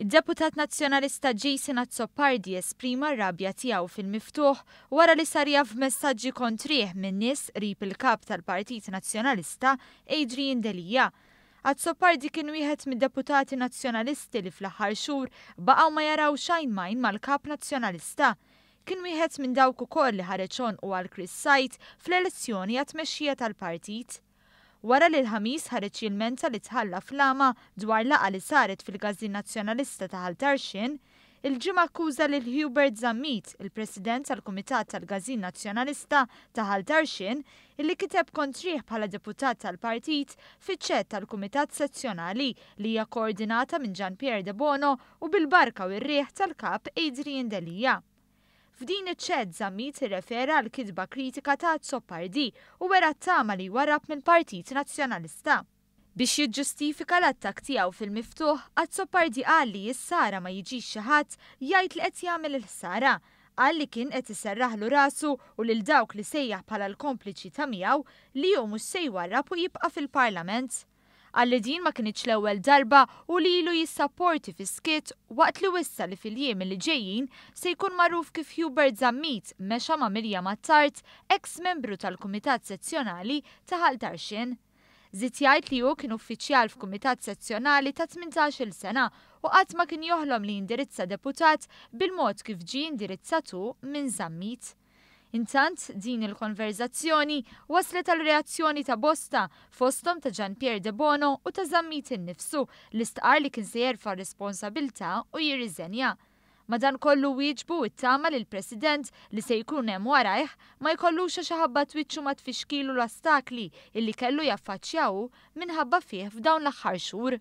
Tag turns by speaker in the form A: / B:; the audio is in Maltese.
A: Id-Deputat Nazzjonalista Jason Azzopardi esprima r-rabja tiegħu fil-miftuħ wara li sar jaf messaġġi kontrih minn nies qrib il-kap tal-Partit Nazzjonalista Adrian Delija. Azzopardi kien wieħed mid-deputati nazzjonalisti li fl-aħħar xhur baqgħu ma jaraw xejn majn mal-kap nazzjonalista. Kien wieħed minn dawk ukoll li ħareġ għonqu għal Chris Sajt fl-elezzjoni għat-tmexxija tal-partit. Wara li l-ħamis ħareġ jilmenta li tħalla flama dwar laqgħa li saret fil-Gażin Nazzjonalista ta' Ħaltarxin, il-ġimgħa akkuża lil Hubert Zammit, il-President tal-Kumitat tal-Gażin Nazzjonalista ta' Ħaltarxin, illi kiteb kontrih bħala deputat tal-partit fiċ-ċett tal-Kumitat Sezzjonali li hija koordinata minn Gianpierre De Bono u bil-barka u r-riħ tal-kap Adrian Delija. F'din iċ-ċett Zammit irrefera għal kitba kritika ta' Azzopardi u wera t-tama li warab mill-Partit Nazzjonalista. Biex jiġġustifika l-attak tiegħu fil-miftuħ, Azzopardi qal li s-sara ma jiġix xi ħadd jgħid li qed jagħmel il-ħsara. Qal li kien qed iserraħlu rasu u lil dawk li sejjaħ bħala l-kompliċi ta' miegħu li hu mhux se jwarrab u jibqa' fil-Parlament. Għalli din ma kienx l-ewwel darba u li ilu jissapporti fi skit waqt li wissa li fil-jiem li ġejjin se jkun magħruf kif Hubert Zammit mexa ma' Mirjam Attart, ex-membru tal-Kumitat Sezzjonali ta' Ħaltarxin. Żied jgħid li hu kien uffiċjal f'Kumitat Sezzjonali ta' 18-il sena u qatt ma kien joħlom li jindirizza deputat bil-mod kif ġie indirizzatu minn Zammit. Intant, din il-konverzazzjoni waslet għal reazzjoni ta' bosta fosthom ta' Gianpierre De Bono u ta' Zammit innifsu li stqar li kien se jerfa' responsabilta u jirriżenja. Madankollu wieġbu it-tama lil President li se jkun hemm warajh ma jkollux xi ħabba twiċċu ma tfixkilu l-ostakli illi kellu jaffaċċjaw minħabba fih f'dawn l-aħħar xhur.